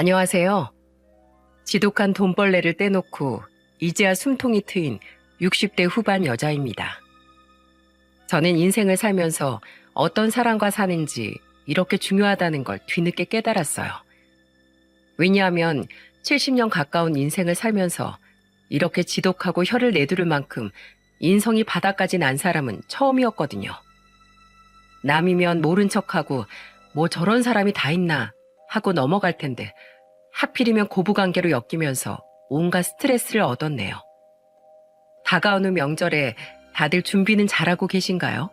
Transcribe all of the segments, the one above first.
안녕하세요. 지독한 돈벌레를 떼놓고 이제야 숨통이 트인 60대 후반 여자입니다. 저는 인생을 살면서 어떤 사람과 사는지 이렇게 중요하다는 걸 뒤늦게 깨달았어요. 왜냐하면 70년 가까운 인생을 살면서 이렇게 지독하고 혀를 내두를 만큼 인성이 바닥까지 난 사람은 처음이었거든요. 남이면 모른 척하고 뭐 저런 사람이 다 있나 하고 넘어갈 텐데 하필이면 고부관계로 엮이면서 온갖 스트레스를 얻었네요. 다가오는 명절에 다들 준비는 잘하고 계신가요?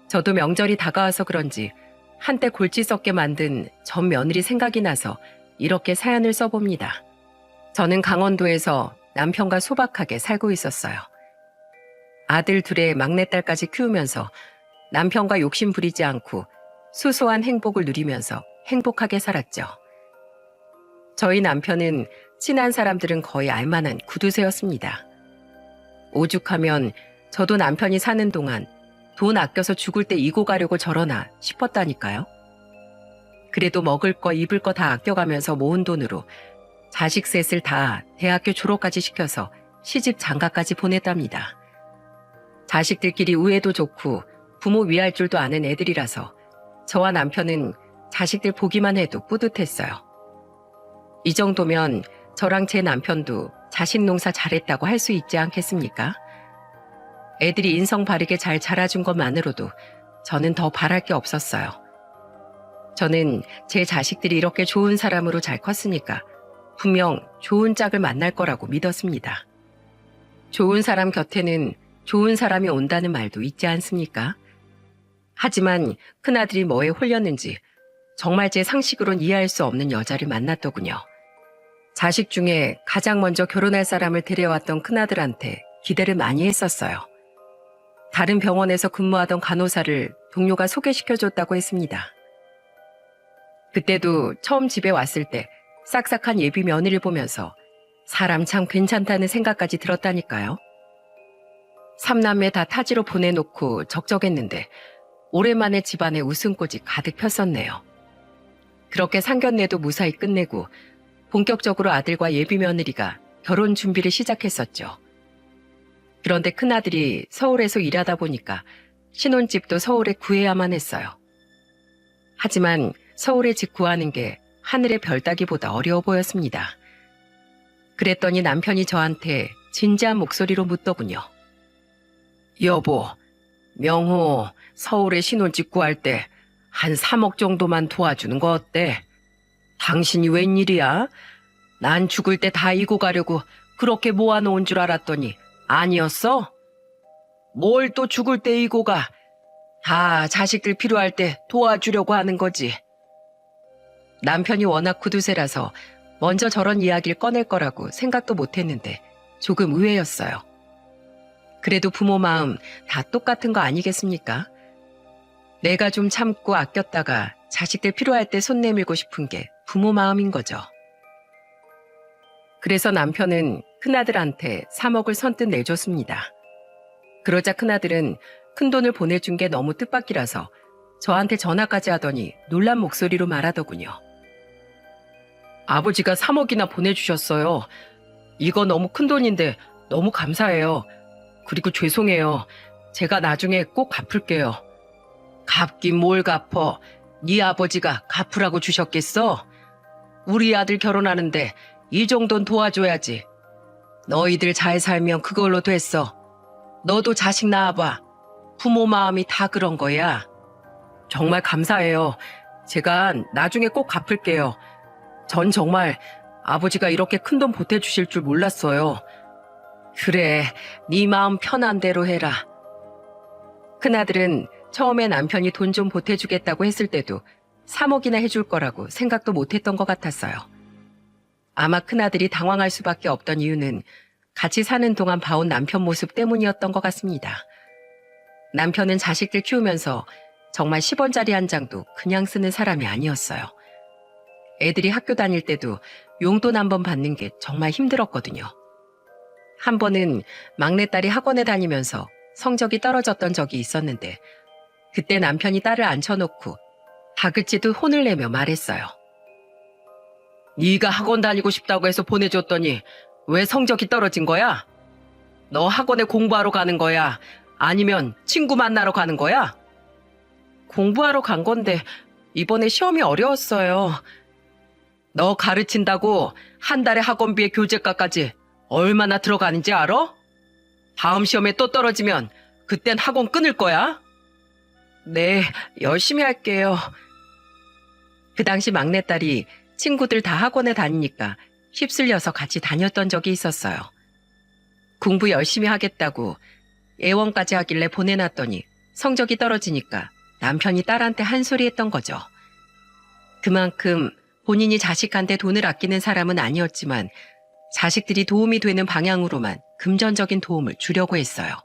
저도 명절이 다가와서 그런지 한때 골치 썩게 만든 전 며느리 생각이 나서 이렇게 사연을 써봅니다. 저는 강원도에서 남편과 소박하게 살고 있었어요. 아들 둘의 막내딸까지 키우면서 남편과 욕심 부리지 않고 소소한 행복을 누리면서 행복하게 살았죠. 저희 남편은 친한 사람들은 거의 알만한 구두쇠였습니다. 오죽하면 저도 남편이 사는 동안 돈 아껴서 죽을 때 이고 가려고 저러나 싶었다니까요. 그래도 먹을 거 입을 거 다 아껴가면서 모은 돈으로 자식 셋을 다 대학교 졸업까지 시켜서 시집 장가까지 보냈답니다. 자식들끼리 우애도 좋고 부모 위할 줄도 아는 애들이라서 저와 남편은 자식들 보기만 해도 뿌듯했어요. 이 정도면 저랑 제 남편도 자식 농사 잘했다고 할 수 있지 않겠습니까? 애들이 인성 바르게 잘 자라준 것만으로도 저는 더 바랄 게 없었어요. 저는 제 자식들이 이렇게 좋은 사람으로 잘 컸으니까 분명 좋은 짝을 만날 거라고 믿었습니다. 좋은 사람 곁에는 좋은 사람이 온다는 말도 있지 않습니까? 하지만 큰아들이 뭐에 홀렸는지 정말 제 상식으론 이해할 수 없는 여자를 만났더군요. 자식 중에 가장 먼저 결혼할 사람을 데려왔던 큰아들한테 기대를 많이 했었어요. 다른 병원에서 근무하던 간호사를 동료가 소개시켜줬다고 했습니다. 그때도 처음 집에 왔을 때 싹싹한 예비 며느리를 보면서 사람 참 괜찮다는 생각까지 들었다니까요. 3남매 다 타지로 보내놓고 적적했는데 오랜만에 집안에 웃음꽃이 가득 폈었네요. 그렇게 상견례도 무사히 끝내고 본격적으로 아들과 예비 며느리가 결혼 준비를 시작했었죠. 그런데 큰아들이 서울에서 일하다 보니까 신혼집도 서울에 구해야만 했어요. 하지만 서울에 집 구하는 게 하늘의 별 따기보다 어려워 보였습니다. 그랬더니 남편이 저한테 진지한 목소리로 묻더군요. 여보, 명호 서울에 신혼집 구할 때 한 3억 정도만 도와주는 거 어때? 당신이 웬일이야? 난 죽을 때 다 이고 가려고 그렇게 모아놓은 줄 알았더니 아니었어? 뭘 또 죽을 때 이고 가? 다 자식들 필요할 때 도와주려고 하는 거지. 남편이 워낙 구두쇠라서 먼저 저런 이야기를 꺼낼 거라고 생각도 못했는데 조금 의외였어요. 그래도 부모 마음 다 똑같은 거 아니겠습니까? 내가 좀 참고 아꼈다가 자식들 필요할 때 손 내밀고 싶은 게 부모 마음인 거죠. 그래서 남편은 큰아들한테 3억을 선뜻 내줬습니다. 그러자 큰아들은 큰돈을 보내준 게 너무 뜻밖이라서 저한테 전화까지 하더니 놀란 목소리로 말하더군요. 아버지가 3억이나 보내주셨어요. 이거 너무 큰돈인데 너무 감사해요. 그리고 죄송해요. 제가 나중에 꼭 갚을게요. 갚긴 뭘 갚어. 네 아버지가 갚으라고 주셨겠어? 우리 아들 결혼하는데 이 정도는 도와줘야지. 너희들 잘 살면 그걸로 됐어. 너도 자식 낳아봐. 부모 마음이 다 그런 거야. 정말 감사해요. 제가 나중에 꼭 갚을게요. 전 정말 아버지가 이렇게 큰돈 보태주실 줄 몰랐어요. 그래, 네 마음 편한 대로 해라. 큰아들은 처음에 남편이 돈 좀 보태주겠다고 했을 때도 3억이나 해줄 거라고 생각도 못했던 것 같았어요. 아마 큰아들이 당황할 수밖에 없던 이유는 같이 사는 동안 봐온 남편 모습 때문이었던 것 같습니다. 남편은 자식들 키우면서 정말 10원짜리 한 장도 그냥 쓰는 사람이 아니었어요. 애들이 학교 다닐 때도 용돈 한 번 받는 게 정말 힘들었거든요. 한 번은 막내딸이 학원에 다니면서 성적이 떨어졌던 적이 있었는데 그때 남편이 딸을 앉혀놓고 다그치듯 혼을 내며 말했어요. 네가 학원 다니고 싶다고 해서 보내줬더니 왜 성적이 떨어진 거야? 너 학원에 공부하러 가는 거야? 아니면 친구 만나러 가는 거야? 공부하러 간 건데 이번에 시험이 어려웠어요. 너 가르친다고 한 달에 학원비에 교재가까지 얼마나 들어가는지 알아? 다음 시험에 또 떨어지면 그땐 학원 끊을 거야? 네, 열심히 할게요. 그 당시 막내딸이 친구들 다 학원에 다니니까 휩쓸려서 같이 다녔던 적이 있었어요. 공부 열심히 하겠다고 애원까지 하길래 보내놨더니 성적이 떨어지니까 남편이 딸한테 한 소리 했던 거죠. 그만큼 본인이 자식한테 돈을 아끼는 사람은 아니었지만 자식들이 도움이 되는 방향으로만 금전적인 도움을 주려고 했어요.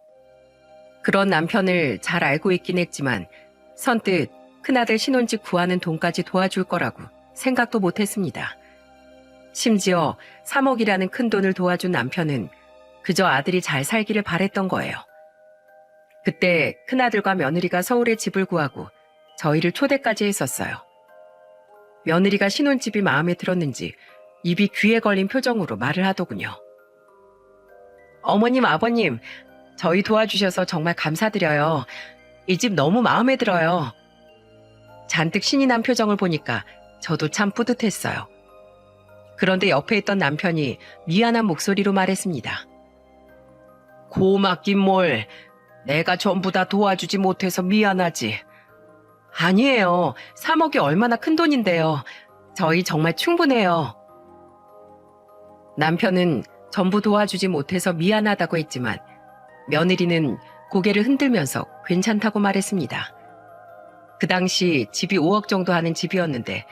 그런 남편을 잘 알고 있긴 했지만 선뜻 큰아들 신혼집 구하는 돈까지 도와줄 거라고 생각도 못했습니다. 심지어 3억이라는 큰 돈을 도와준 남편은 그저 아들이 잘 살기를 바랬던 거예요. 그때 큰아들과 며느리가 서울에 집을 구하고 저희를 초대까지 했었어요. 며느리가 신혼집이 마음에 들었는지 입이 귀에 걸린 표정으로 말을 하더군요. 어머님, 아버님, 저희 도와주셔서 정말 감사드려요. 이 집 너무 마음에 들어요. 잔뜩 신이 난 표정을 보니까 저도 참 뿌듯했어요. 그런데 옆에 있던 남편이 미안한 목소리로 말했습니다. 고맙긴 뭘, 내가 전부 다 도와주지 못해서 미안하지. 아니에요. 3억이 얼마나 큰 돈인데요. 저희 정말 충분해요. 남편은 전부 도와주지 못해서 미안하다고 했지만 며느리는 고개를 흔들면서 괜찮다고 말했습니다. 그 당시 집이 5억 정도 하는 집이었는데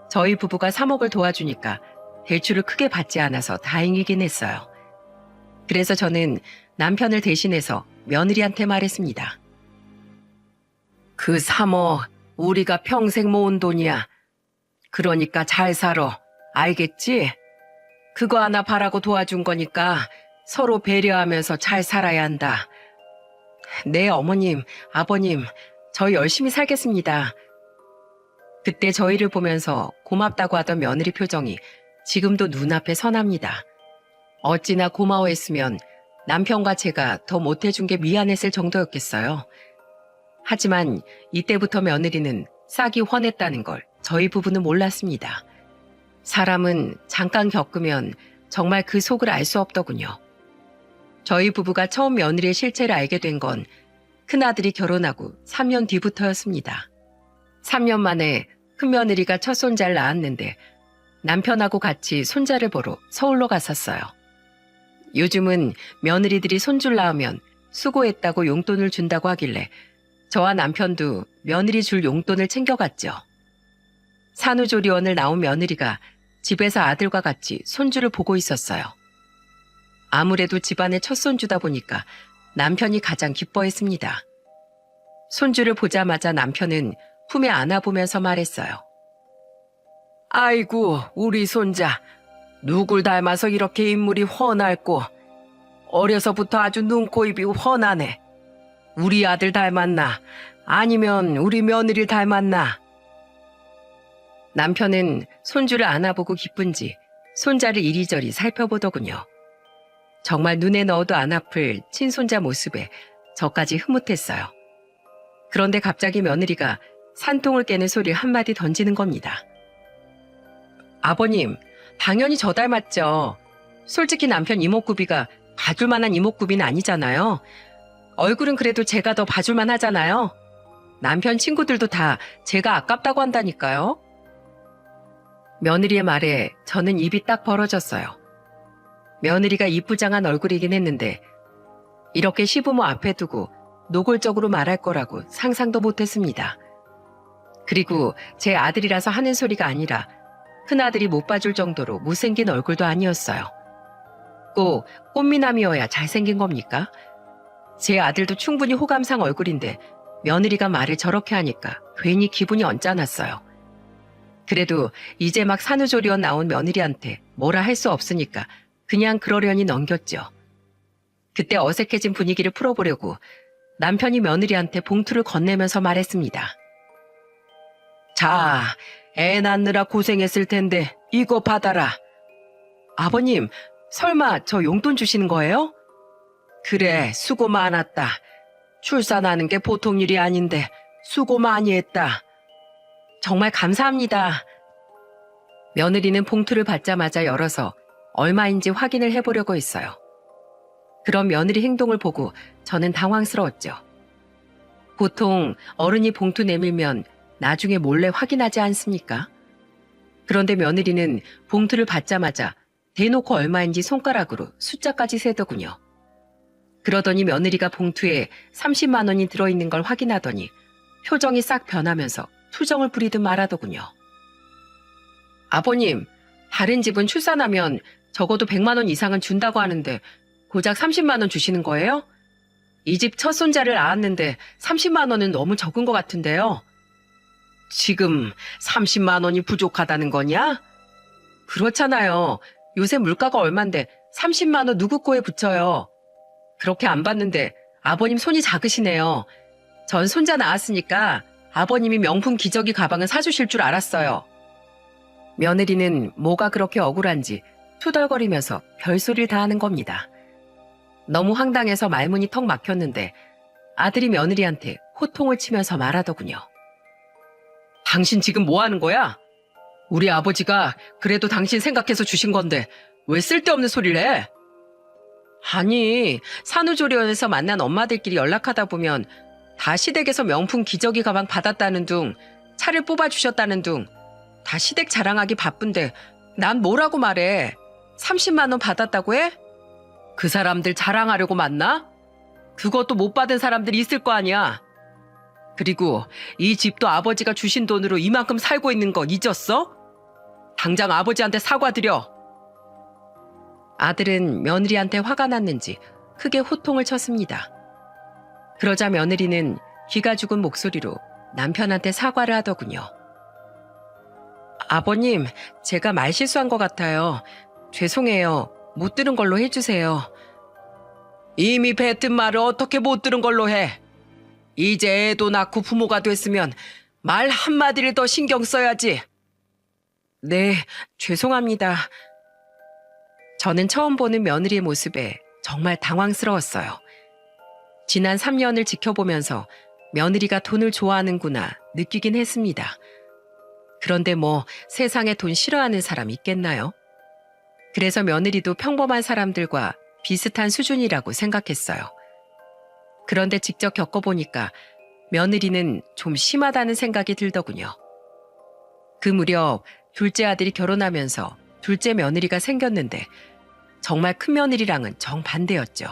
저희 부부가 3억을 도와주니까 대출을 크게 받지 않아서 다행이긴 했어요. 그래서 저는 남편을 대신해서 며느리한테 말했습니다. 그 3억 우리가 평생 모은 돈이야. 그러니까 잘 살아. 알겠지? 그거 하나 바라고 도와준 거니까 서로 배려하면서 잘 살아야 한다. 네, 어머님, 아버님, 저희 열심히 살겠습니다. 그때 저희를 보면서 고맙다고 하던 며느리 표정이 지금도 눈앞에 선합니다. 어찌나 고마워했으면 남편과 제가 더 못해준 게 미안했을 정도였겠어요. 하지만 이때부터 며느리는 싹이 훤했다는 걸 저희 부부는 몰랐습니다. 사람은 잠깐 겪으면 정말 그 속을 알 수 없더군요. 저희 부부가 처음 며느리의 실체를 알게 된 건 큰아들이 결혼하고 3년 뒤부터였습니다. 3년 만에 큰며느리가 첫 손자를 낳았는데 남편하고 같이 손자를 보러 서울로 갔었어요. 요즘은 며느리들이 손주를 낳으면 수고했다고 용돈을 준다고 하길래 저와 남편도 며느리 줄 용돈을 챙겨갔죠. 산후조리원을 나온 며느리가 집에서 아들과 같이 손주를 보고 있었어요. 아무래도 집안의 첫 손주다 보니까 남편이 가장 기뻐했습니다. 손주를 보자마자 남편은 품에 안아보면서 말했어요. 아이고, 우리 손자. 누굴 닮아서 이렇게 인물이 훤할꼬. 어려서부터 아주 눈코입이 훤하네. 우리 아들 닮았나? 아니면 우리 며느리 닮았나? 남편은 손주를 안아보고 기쁜지 손자를 이리저리 살펴보더군요. 정말 눈에 넣어도 안 아플 친손자 모습에 저까지 흐뭇했어요. 그런데 갑자기 며느리가 산통을 깨는 소리를 한마디 던지는 겁니다. 아버님, 당연히 저 닮았죠. 솔직히 남편 이목구비가 봐줄 만한 이목구비는 아니잖아요. 얼굴은 그래도 제가 더 봐줄만 하잖아요. 남편 친구들도 다 제가 아깝다고 한다니까요. 며느리의 말에 저는 입이 딱 벌어졌어요. 며느리가 이쁘장한 얼굴이긴 했는데 이렇게 시부모 앞에 두고 노골적으로 말할 거라고 상상도 못했습니다. 그리고 제 아들이라서 하는 소리가 아니라 큰아들이 못 봐줄 정도로 못생긴 얼굴도 아니었어요. 꼭 꽃미남이어야 잘생긴 겁니까? 제 아들도 충분히 호감상 얼굴인데 며느리가 말을 저렇게 하니까 괜히 기분이 언짢았어요. 그래도 이제 막 산후조리원 나온 며느리한테 뭐라 할 수 없으니까 그냥 그러려니 넘겼죠. 그때 어색해진 분위기를 풀어보려고 남편이 며느리한테 봉투를 건네면서 말했습니다. 자, 애 낳느라 고생했을 텐데 이거 받아라. 아버님, 설마 저 용돈 주시는 거예요? 그래, 수고 많았다. 출산하는 게 보통 일이 아닌데 수고 많이 했다. 정말 감사합니다. 며느리는 봉투를 받자마자 열어서 얼마인지 확인을 해보려고 했어요. 그런 며느리 행동을 보고 저는 당황스러웠죠. 보통 어른이 봉투 내밀면 나중에 몰래 확인하지 않습니까? 그런데 며느리는 봉투를 받자마자 대놓고 얼마인지 손가락으로 숫자까지 세더군요. 그러더니 며느리가 봉투에 30만 원이 들어있는 걸 확인하더니 표정이 싹 변하면서 투정을 부리듯 말하더군요. 아버님, 다른 집은 출산하면 적어도 100만 원 이상은 준다고 하는데 고작 30만 원 주시는 거예요? 이 집 첫 손자를 낳았는데 30만 원은 너무 적은 것 같은데요. 지금 30만 원이 부족하다는 거냐? 그렇잖아요. 요새 물가가 얼만데 30만 원 누구 코에 붙여요. 그렇게 안 받는데 아버님 손이 작으시네요. 전 손자 낳았으니까 아버님이 명품 기저귀 가방을 사주실 줄 알았어요. 며느리는 뭐가 그렇게 억울한지 투덜거리면서 별소리를 다 하는 겁니다. 너무 황당해서 말문이 턱 막혔는데 아들이 며느리한테 호통을 치면서 말하더군요. 당신 지금 뭐 하는 거야? 우리 아버지가 그래도 당신 생각해서 주신 건데 왜 쓸데없는 소리를 해? 아니, 산후조리원에서 만난 엄마들끼리 연락하다 보면 다 시댁에서 명품 기저귀 가방 받았다는 둥, 차를 뽑아주셨다는 둥, 다 시댁 자랑하기 바쁜데 난 뭐라고 말해? 30만 원 받았다고 해? 그 사람들 자랑하려고 만나? 그것도 못 받은 사람들이 있을 거 아니야. 그리고 이 집도 아버지가 주신 돈으로 이만큼 살고 있는 거 잊었어? 당장 아버지한테 사과드려. 아들은 며느리한테 화가 났는지 크게 호통을 쳤습니다. 그러자 며느리는 기가 죽은 목소리로 남편한테 사과를 하더군요. 아버님, 제가 말실수한 것 같아요. 죄송해요. 못 들은 걸로 해주세요. 이미 뱉은 말을 어떻게 못 들은 걸로 해? 이제 애도 낳고 부모가 됐으면 말 한마디를 더 신경 써야지. 네, 죄송합니다. 저는 처음 보는 며느리의 모습에 정말 당황스러웠어요. 지난 3년을 지켜보면서 며느리가 돈을 좋아하는구나 느끼긴 했습니다. 그런데 뭐 세상에 돈 싫어하는 사람 있겠나요? 그래서 며느리도 평범한 사람들과 비슷한 수준이라고 생각했어요. 그런데 직접 겪어보니까 며느리는 좀 심하다는 생각이 들더군요. 그 무렵 둘째 아들이 결혼하면서 둘째 며느리가 생겼는데 정말 큰 며느리랑은 정반대였죠.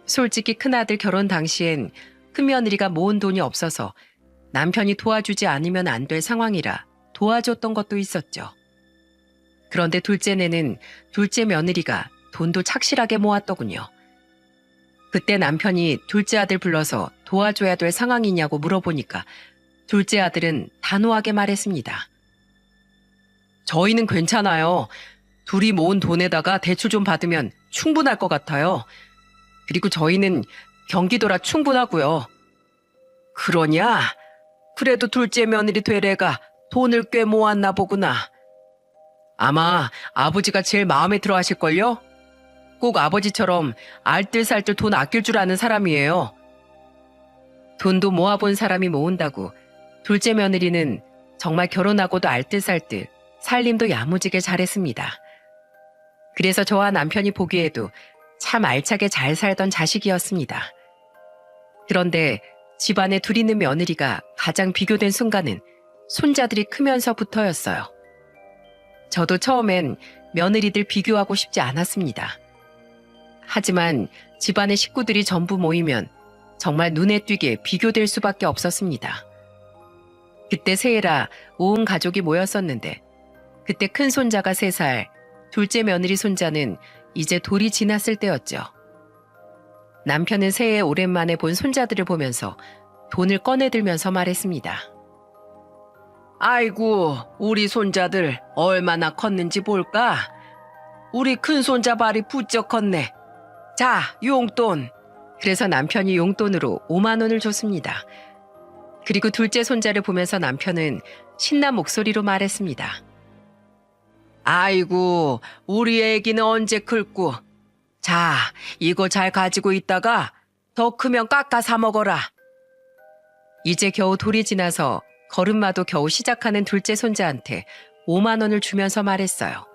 솔직히 큰아들 결혼 당시엔 큰며느리가 모은 돈이 없어서 남편이 도와주지 않으면 안 될 상황이라 도와줬던 것도 있었죠. 그런데 둘째네는 둘째 며느리가 돈도 착실하게 모았더군요. 그때 남편이 둘째 아들 불러서 도와줘야 될 상황이냐고 물어보니까 둘째 아들은 단호하게 말했습니다. 저희는 괜찮아요. 둘이 모은 돈에다가 대출 좀 받으면 충분할 것 같아요. 그리고 저희는 경기도라 충분하고요. 그러냐? 그래도 둘째 며느리 되래가 돈을 꽤 모았나 보구나. 아마 아버지가 제일 마음에 들어 하실걸요? 꼭 아버지처럼 알뜰살뜰 돈 아낄 줄 아는 사람이에요. 돈도 모아본 사람이 모은다고 둘째 며느리는 정말 결혼하고도 알뜰살뜰, 살림도 야무지게 잘했습니다. 그래서 저와 남편이 보기에도 참 알차게 잘 살던 자식이었습니다. 그런데 집안에 둘 있는 며느리가 가장 비교된 순간은 손자들이 크면서부터였어요. 저도 처음엔 며느리들 비교하고 싶지 않았습니다. 하지만 집안의 식구들이 전부 모이면 정말 눈에 띄게 비교될 수밖에 없었습니다. 그때 새해라 온 가족이 모였었는데 그때 큰 손자가 3살, 둘째 며느리 손자는 이제 돌이 지났을 때였죠. 남편은 새해 오랜만에 본 손자들을 보면서 돈을 꺼내들면서 말했습니다. 아이고, 우리 손자들 얼마나 컸는지 볼까? 우리 큰 손자 발이 부쩍 컸네. 자, 용돈. 그래서 남편이 용돈으로 5만 원을 줬습니다. 그리고 둘째 손자를 보면서 남편은 신난 목소리로 말했습니다. 아이고, 우리 애기는 언제 클고. 자, 이거 잘 가지고 있다가 더 크면 깎아 사 먹어라. 이제 겨우 돌이 지나서 걸음마도 겨우 시작하는 둘째 손자한테 5만 원을 주면서 말했어요.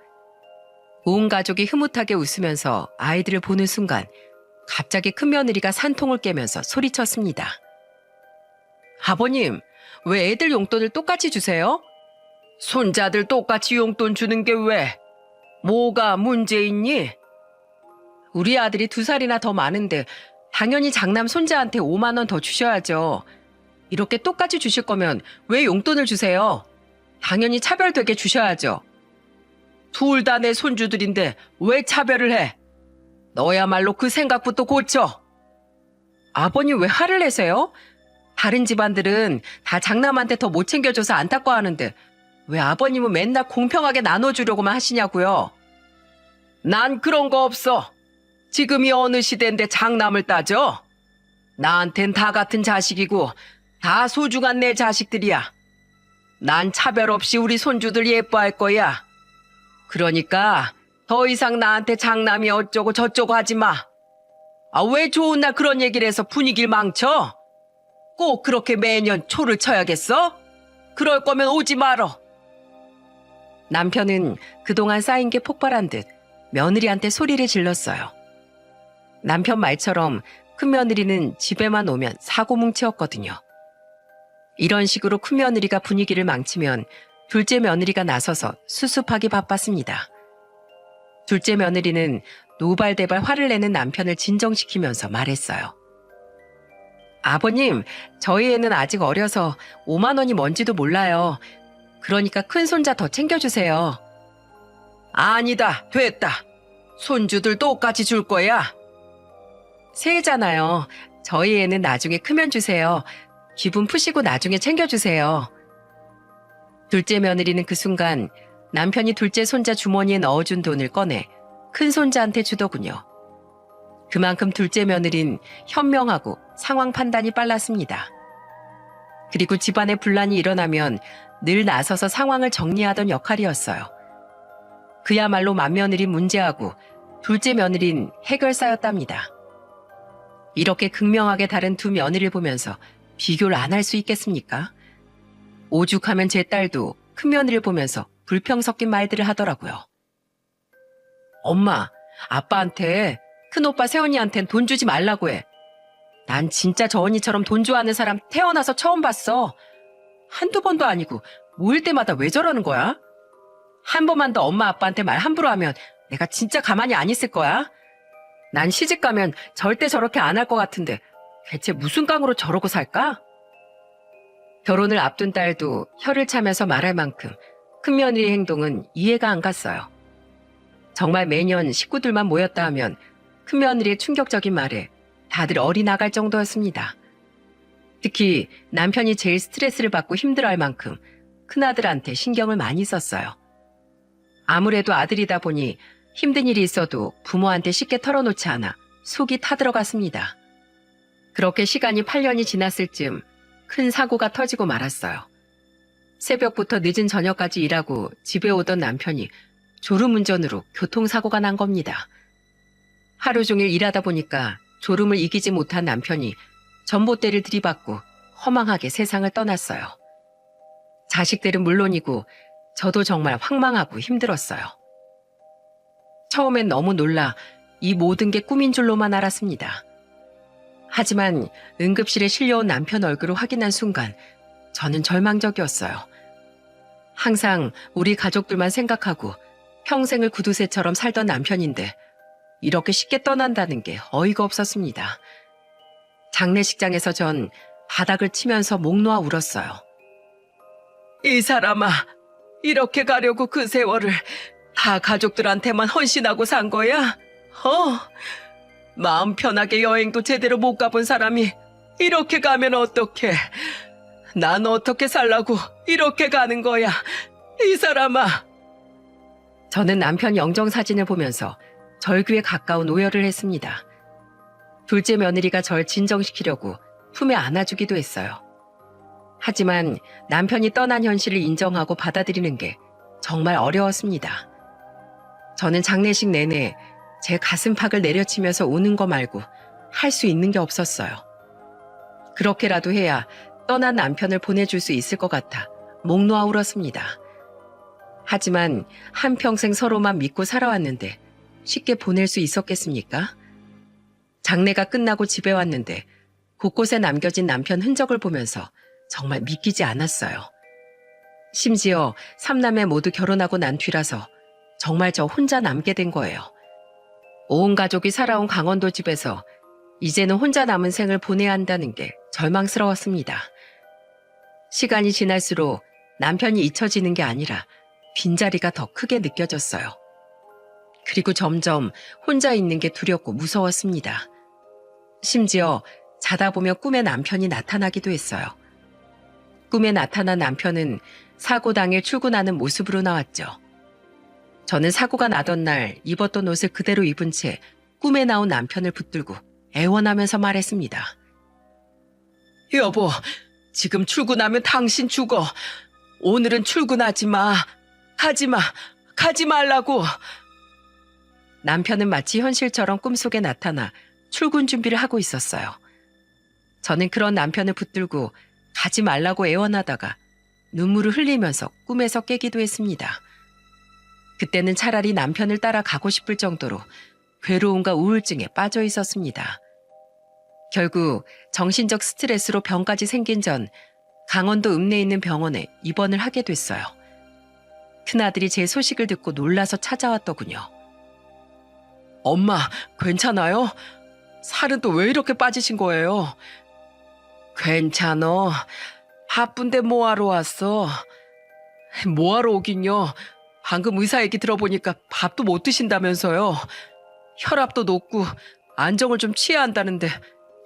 온 가족이 흐뭇하게 웃으면서 아이들을 보는 순간 갑자기 큰며느리가 산통을 깨면서 소리쳤습니다. 아버님, 왜 애들 용돈을 똑같이 주세요? 손자들 똑같이 용돈 주는 게 왜? 뭐가 문제 있니? 우리 아들이 2살이나 더 많은데 당연히 장남 손자한테 5만 원 더 주셔야죠. 이렇게 똑같이 주실 거면 왜 용돈을 주세요? 당연히 차별되게 주셔야죠. 둘 다 내 손주들인데 왜 차별을 해? 너야말로 그 생각부터 고쳐. 아버님 왜 화를 내세요? 다른 집안들은 다 장남한테 더 못 챙겨줘서 안타까워하는데 왜 아버님은 맨날 공평하게 나눠주려고만 하시냐고요? 난 그런 거 없어. 지금이 어느 시대인데 장남을 따져? 나한텐 다 같은 자식이고 다 소중한 내 자식들이야. 난 차별 없이 우리 손주들 예뻐할 거야. 그러니까 더 이상 나한테 장남이 어쩌고 저쩌고 하지 마. 아, 왜 좋은 날 그런 얘기를 해서 분위기를 망쳐? 꼭 그렇게 매년 초를 쳐야겠어? 그럴 거면 오지 말어. 남편은 그동안 쌓인 게 폭발한 듯 며느리한테 소리를 질렀어요. 남편 말처럼 큰며느리는 집에만 오면 사고뭉치였거든요. 이런 식으로 큰며느리가 분위기를 망치면 둘째 며느리가 나서서 수습하기 바빴습니다. 둘째 며느리는 노발대발 화를 내는 남편을 진정시키면서 말했어요. 아버님, 저희 애는 아직 어려서 5만 원이 뭔지도 몰라요. 그러니까 큰 손자 더 챙겨주세요. 아니다, 됐다. 손주들 똑같이 줄 거야. 새해잖아요. 저희 애는 나중에 크면 주세요. 기분 푸시고 나중에 챙겨주세요. 둘째 며느리는 그 순간 남편이 둘째 손자 주머니에 넣어준 돈을 꺼내 큰 손자한테 주더군요. 그만큼 둘째 며느린 현명하고 상황 판단이 빨랐습니다. 그리고 집안에 분란이 일어나면 늘 나서서 상황을 정리하던 역할이었어요. 그야말로 맏며느리 문제하고 둘째 며느린 해결사였답니다. 이렇게 극명하게 다른 두 며느리를 보면서 비교를 안 할 수 있겠습니까? 오죽하면 제 딸도 큰며느리를 보면서 불평 섞인 말들을 하더라고요. 엄마, 아빠한테 큰오빠 세언니한텐 돈 주지 말라고 해. 난 진짜 저 언니처럼 돈 좋아하는 사람 태어나서 처음 봤어. 한두 번도 아니고 모일 때마다 왜 저러는 거야? 한 번만 더 엄마 아빠한테 말 함부로 하면 내가 진짜 가만히 안 있을 거야. 난 시집 가면 절대 저렇게 안 할 것 같은데 대체 무슨 깡으로 저러고 살까? 결혼을 앞둔 딸도 혀를 차면서 말할 만큼 큰며느리의 행동은 이해가 안 갔어요. 정말 매년 식구들만 모였다 하면 큰며느리의 충격적인 말에 다들 어리나갈 정도였습니다. 특히 남편이 제일 스트레스를 받고 힘들어할 만큼 큰아들한테 신경을 많이 썼어요. 아무래도 아들이다 보니 힘든 일이 있어도 부모한테 쉽게 털어놓지 않아 속이 타들어갔습니다. 그렇게 시간이 8년이 지났을 즈음 큰 사고가 터지고 말았어요. 새벽부터 늦은 저녁까지 일하고 집에 오던 남편이 졸음운전으로 교통사고가 난 겁니다. 하루 종일 일하다 보니까 졸음을 이기지 못한 남편이 전봇대를 들이받고 허망하게 세상을 떠났어요. 자식들은 물론이고 저도 정말 황망하고 힘들었어요. 처음엔 너무 놀라 이 모든 게 꿈인 줄로만 알았습니다. 하지만 응급실에 실려온 남편 얼굴을 확인한 순간 저는 절망적이었어요. 항상 우리 가족들만 생각하고 평생을 구두쇠처럼 살던 남편인데 이렇게 쉽게 떠난다는 게 어이가 없었습니다. 장례식장에서 전 바닥을 치면서 목 놓아 울었어요. 이 사람아, 이렇게 가려고 그 세월을 다 가족들한테만 헌신하고 산 거야? 마음 편하게 여행도 제대로 못 가본 사람이 이렇게 가면 어떡해? 난 어떻게 살라고 이렇게 가는 거야? 이 사람아. 저는 남편 영정사진을 보면서 절규에 가까운 오열을 했습니다. 둘째 며느리가 절 진정시키려고 품에 안아주기도 했어요. 하지만 남편이 떠난 현실을 인정하고 받아들이는 게 정말 어려웠습니다. 저는 장례식 내내 제 가슴팍을 내려치면서 우는 거 말고 할 수 있는 게 없었어요. 그렇게라도 해야 떠난 남편을 보내줄 수 있을 것 같아 목 놓아 울었습니다. 하지만 한평생 서로만 믿고 살아왔는데 쉽게 보낼 수 있었겠습니까? 장례가 끝나고 집에 왔는데 곳곳에 남겨진 남편 흔적을 보면서 정말 믿기지 않았어요. 심지어 3남매 모두 결혼하고 난 뒤라서 정말 저 혼자 남게 된 거예요. 온 가족이 살아온 강원도 집에서 이제는 혼자 남은 생을 보내야 한다는 게 절망스러웠습니다. 시간이 지날수록 남편이 잊혀지는 게 아니라 빈자리가 더 크게 느껴졌어요. 그리고 점점 혼자 있는 게 두렵고 무서웠습니다. 심지어 자다 보면 꿈에 남편이 나타나기도 했어요. 꿈에 나타난 남편은 사고 당일 출근하는 모습으로 나왔죠. 저는 사고가 나던 날 입었던 옷을 그대로 입은 채 꿈에 나온 남편을 붙들고 애원하면서 말했습니다. 여보, 지금 출근하면 당신 죽어. 오늘은 출근하지 마. 가지 마. 가지 말라고. 남편은 마치 현실처럼 꿈속에 나타나 출근 준비를 하고 있었어요. 저는 그런 남편을 붙들고 가지 말라고 애원하다가 눈물을 흘리면서 꿈에서 깨기도 했습니다. 그때는 차라리 남편을 따라 가고 싶을 정도로 괴로움과 우울증에 빠져 있었습니다. 결국 정신적 스트레스로 병까지 생긴 전 강원도 읍내에 있는 병원에 입원을 하게 됐어요. 큰아들이 제 소식을 듣고 놀라서 찾아왔더군요. 엄마, 괜찮아요? 살은 또 왜 이렇게 빠지신 거예요? 괜찮어. 바쁜데 뭐하러 왔어? 뭐하러 오긴요. 방금 의사 얘기 들어보니까 밥도 못 드신다면서요. 혈압도 높고 안정을 좀 취해야 한다는데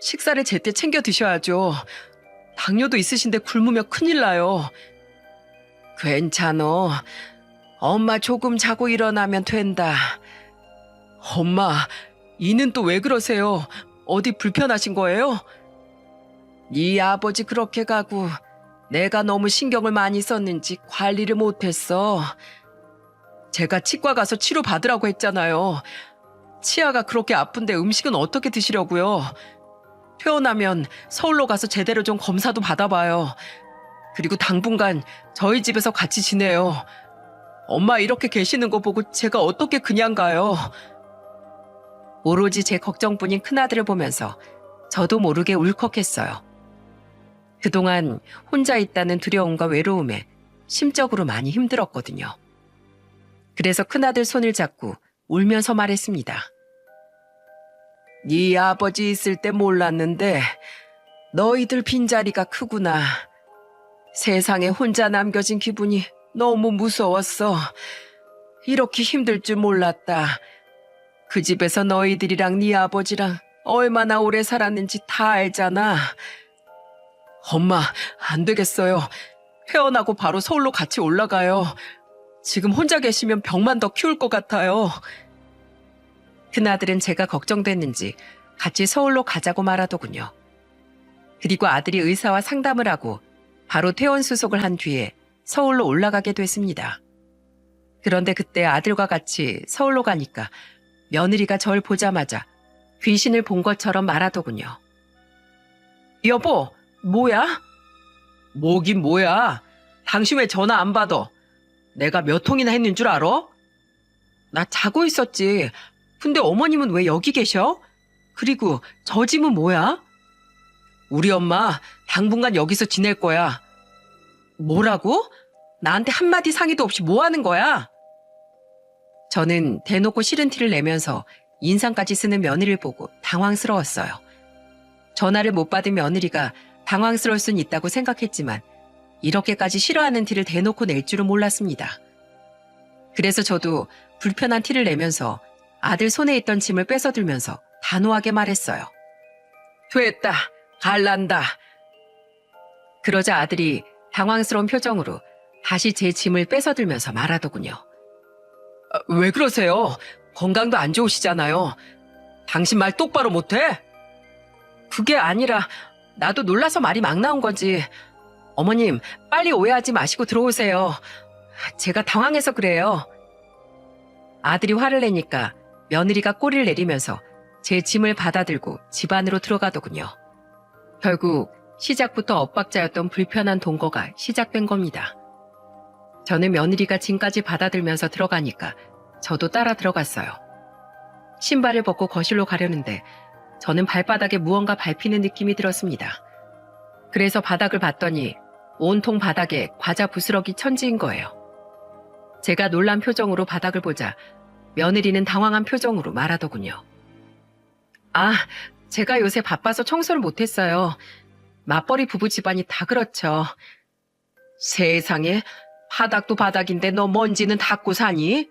식사를 제때 챙겨 드셔야죠. 당뇨도 있으신데 굶으면 큰일 나요. 괜찮어. 엄마 조금 자고 일어나면 된다. 엄마, 이는 또 왜 그러세요? 어디 불편하신 거예요? 네 아버지 그렇게 가고 내가 너무 신경을 많이 썼는지 관리를 못했어. 제가 치과 가서 치료 받으라고 했잖아요. 치아가 그렇게 아픈데 음식은 어떻게 드시려고요? 퇴원하면 서울로 가서 제대로 좀 검사도 받아봐요. 그리고 당분간 저희 집에서 같이 지내요. 엄마 이렇게 계시는 거 보고 제가 어떻게 그냥 가요? 오로지 제 걱정뿐인 큰아들을 보면서 저도 모르게 울컥했어요. 그동안 혼자 있다는 두려움과 외로움에 심적으로 많이 힘들었거든요. 그래서 큰아들 손을 잡고 울면서 말했습니다. 네 아버지 있을 때 몰랐는데 너희들 빈자리가 크구나. 세상에 혼자 남겨진 기분이 너무 무서웠어. 이렇게 힘들 줄 몰랐다. 그 집에서 너희들이랑 네 아버지랑 얼마나 오래 살았는지 다 알잖아. 엄마, 안 되겠어요. 퇴원하고 바로 서울로 같이 올라가요. 지금 혼자 계시면 병만 더 키울 것 같아요. 큰아들은 제가 걱정됐는지 같이 서울로 가자고 말하더군요. 그리고 아들이 의사와 상담을 하고 바로 퇴원 수속을 한 뒤에 서울로 올라가게 됐습니다. 그런데 그때 아들과 같이 서울로 가니까 며느리가 절 보자마자 귀신을 본 것처럼 말하더군요. 여보, 뭐야? 뭐긴 뭐야? 당신 왜 전화 안 받아? 내가 몇 통이나 했는 줄 알아? 나 자고 있었지. 근데 어머님은 왜 여기 계셔? 그리고 저 집은 뭐야? 우리 엄마 당분간 여기서 지낼 거야. 뭐라고? 나한테 한마디 상의도 없이 뭐 하는 거야? 저는 대놓고 싫은 티를 내면서 인상까지 쓰는 며느리를 보고 당황스러웠어요. 전화를 못 받은 며느리가 당황스러울 순 있다고 생각했지만 이렇게까지 싫어하는 티를 대놓고 낼 줄은 몰랐습니다. 그래서 저도 불편한 티를 내면서 아들 손에 있던 짐을 뺏어들면서 단호하게 말했어요. 됐다. 갈란다. 그러자 아들이 당황스러운 표정으로 다시 제 짐을 뺏어들면서 말하더군요. 왜 그러세요? 건강도 안 좋으시잖아요. 당신 말 똑바로 못해? 그게 아니라 나도 놀라서 말이 막 나온 거지. 어머님, 빨리 오해하지 마시고 들어오세요. 제가 당황해서 그래요. 아들이 화를 내니까 며느리가 꼬리를 내리면서 제 짐을 받아들고 집 안으로 들어가더군요. 결국 시작부터 엇박자였던 불편한 동거가 시작된 겁니다. 저는 며느리가 짐까지 받아들면서 들어가니까 저도 따라 들어갔어요. 신발을 벗고 거실로 가려는데 저는 발바닥에 무언가 밟히는 느낌이 들었습니다. 그래서 바닥을 봤더니 온통 바닥에 과자 부스러기 천지인 거예요. 제가 놀란 표정으로 바닥을 보자 며느리는 당황한 표정으로 말하더군요. 아, 제가 요새 바빠서 청소를 못했어요. 맞벌이 부부 집안이 다 그렇죠. 세상에, 바닥도 바닥인데 너 먼지는 닦고 사니?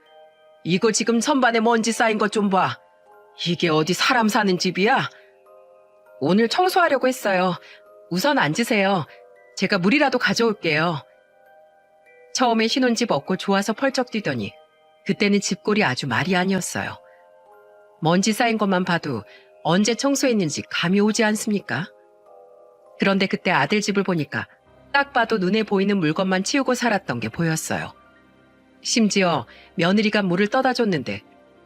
이거 지금 선반에 먼지 쌓인 것 좀 봐. 이게 어디 사람 사는 집이야? 오늘 청소하려고 했어요. 우선 앉으세요. 제가 물이라도 가져올게요. 처음에 신혼집 얻고 좋아서 펄쩍 뛰더니 그때는 집골이 아주 말이 아니었어요. 먼지 쌓인 것만 봐도 언제 청소했는지 감이 오지 않습니까? 그런데 그때 아들 집을 보니까 딱 봐도 눈에 보이는 물건만 치우고 살았던 게 보였어요. 심지어 며느리가 물을 떠다 줬는데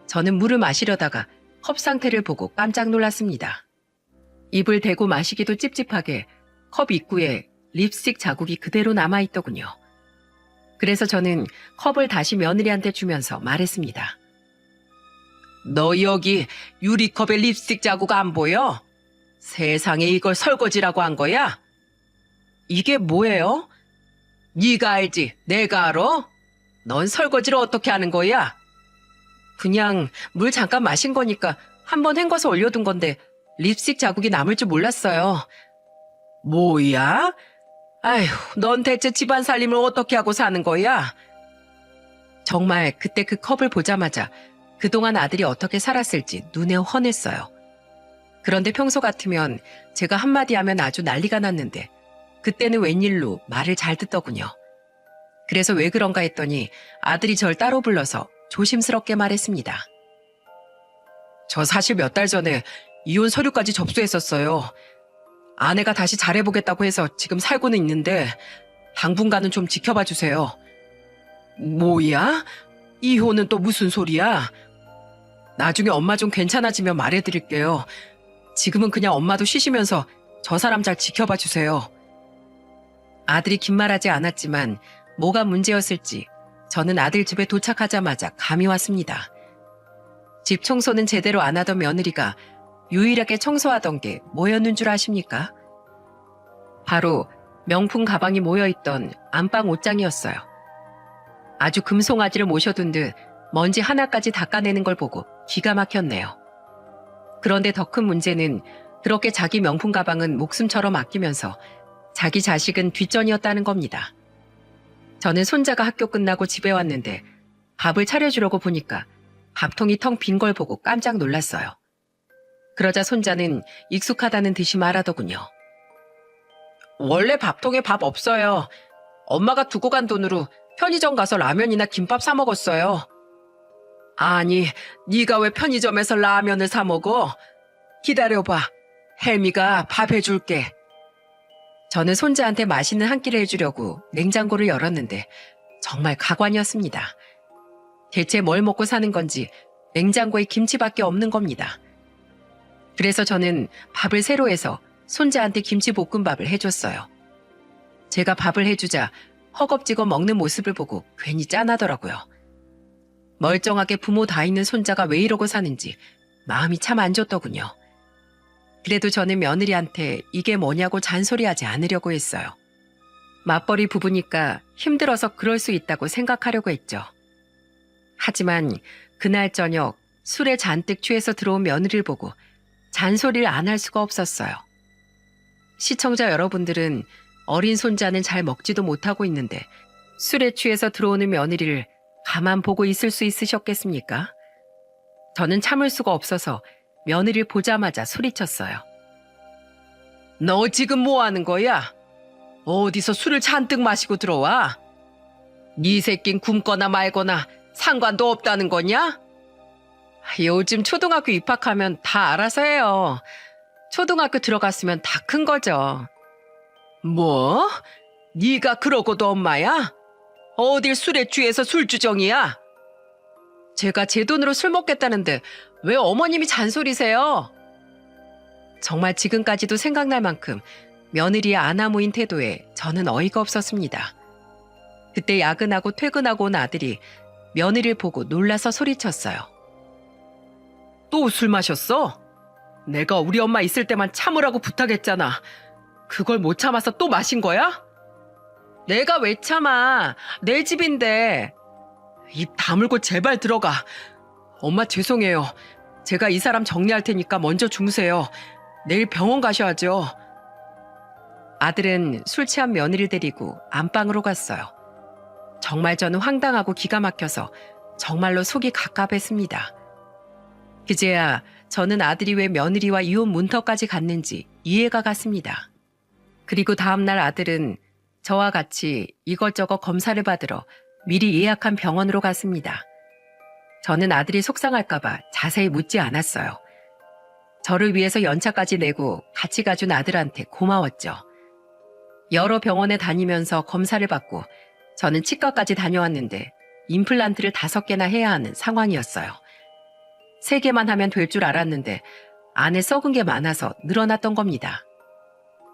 저는 물을 마시려다가 컵 상태를 보고 깜짝 놀랐습니다. 입을 대고 마시기도 찝찝하게 컵 입구에 립스틱 자국이 그대로 남아있더군요. 그래서 저는 컵을 다시 며느리한테 주면서 말했습니다. 너 여기 유리컵에 립스틱 자국 안 보여? 세상에 이걸 설거지라고 한 거야? 이게 뭐예요? 네가 알지? 내가 알아? 넌 설거지를 어떻게 하는 거야? 그냥 물 잠깐 마신 거니까 한번 헹궈서 올려둔 건데 립스틱 자국이 남을 줄 몰랐어요. 뭐야? 아휴, 넌 대체 집안 살림을 어떻게 하고 사는 거야? 정말 그때 그 컵을 보자마자 그동안 아들이 어떻게 살았을지 눈에 훤했어요. 그런데 평소 같으면 제가 한마디 하면 아주 난리가 났는데 그때는 웬일로 말을 잘 듣더군요. 그래서 왜 그런가 했더니 아들이 절 따로 불러서 조심스럽게 말했습니다. 저 사실 몇 달 전에 이혼 서류까지 접수했었어요. 아내가 다시 잘해보겠다고 해서 지금 살고는 있는데 당분간은 좀 지켜봐 주세요. 뭐야? 이혼은 또 무슨 소리야? 나중에 엄마 좀 괜찮아지면 말해드릴게요. 지금은 그냥 엄마도 쉬시면서 저 사람 잘 지켜봐 주세요. 아들이 긴 말하지 않았지만 뭐가 문제였을지 저는 아들 집에 도착하자마자 감이 왔습니다. 집 청소는 제대로 안 하던 며느리가 유일하게 청소하던 게 뭐였는 줄 아십니까? 바로 명품 가방이 모여있던 안방 옷장이었어요. 아주 금송아지를 모셔둔 듯 먼지 하나까지 닦아내는 걸 보고 기가 막혔네요. 그런데 더 큰 문제는 그렇게 자기 명품 가방은 목숨처럼 아끼면서 자기 자식은 뒷전이었다는 겁니다. 저는 손자가 학교 끝나고 집에 왔는데 밥을 차려주려고 보니까 밥통이 텅 빈 걸 보고 깜짝 놀랐어요. 그러자 손자는 익숙하다는 듯이 말하더군요. 원래 밥통에 밥 없어요. 엄마가 두고 간 돈으로 편의점 가서 라면이나 김밥 사 먹었어요. 아니, 네가 왜 편의점에서 라면을 사 먹어? 기다려봐. 헬미가 밥 해줄게. 저는 손자한테 맛있는 한 끼를 해주려고 냉장고를 열었는데 정말 가관이었습니다. 대체 뭘 먹고 사는 건지 냉장고에 김치밖에 없는 겁니다. 그래서 저는 밥을 새로 해서 손자한테 김치볶음밥을 해줬어요. 제가 밥을 해주자 허겁지겁 먹는 모습을 보고 괜히 짠하더라고요. 멀쩡하게 부모 다 있는 손자가 왜 이러고 사는지 마음이 참 안 좋더군요. 그래도 저는 며느리한테 이게 뭐냐고 잔소리하지 않으려고 했어요. 맞벌이 부부니까 힘들어서 그럴 수 있다고 생각하려고 했죠. 하지만 그날 저녁 술에 잔뜩 취해서 들어온 며느리를 보고 잔소리를 안 할 수가 없었어요. 시청자 여러분들은 어린 손자는 잘 먹지도 못하고 있는데 술에 취해서 들어오는 며느리를 가만 보고 있을 수 있으셨겠습니까? 저는 참을 수가 없어서 며느리를 보자마자 소리쳤어요. 너 지금 뭐 하는 거야? 어디서 술을 잔뜩 마시고 들어와? 네 새낀 굶거나 말거나 상관도 없다는 거냐? 요즘 초등학교 입학하면 다 알아서 해요. 초등학교 들어갔으면 다 큰 거죠. 뭐? 네가 그러고도 엄마야? 어딜 술에 취해서 술주정이야? 제가 제 돈으로 술 먹겠다는데 왜 어머님이 잔소리세요? 정말 지금까지도 생각날 만큼 며느리의 아나무인 태도에 저는 어이가 없었습니다. 그때 야근하고 퇴근하고 온 아들이 며느리를 보고 놀라서 소리쳤어요. 또 술 마셨어? 내가 우리 엄마 있을 때만 참으라고 부탁했잖아. 그걸 못 참아서 또 마신 거야? 내가 왜 참아? 내 집인데. 입 다물고 제발 들어가. 엄마 죄송해요. 제가 이 사람 정리할 테니까 먼저 주무세요. 내일 병원 가셔야죠. 아들은 술 취한 며느리를 데리고 안방으로 갔어요. 정말 저는 황당하고 기가 막혀서 정말로 속이 갑갑했습니다. 그제야 저는 아들이 왜 며느리와 이혼 문턱까지 갔는지 이해가 갔습니다. 그리고 다음날 아들은 저와 같이 이것저것 검사를 받으러 미리 예약한 병원으로 갔습니다. 저는 아들이 속상할까봐 자세히 묻지 않았어요. 저를 위해서 연차까지 내고 같이 가준 아들한테 고마웠죠. 여러 병원에 다니면서 검사를 받고 저는 치과까지 다녀왔는데 임플란트를 5개나 해야 하는 상황이었어요. 3개만 하면 될 줄 알았는데 안에 썩은 게 많아서 늘어났던 겁니다.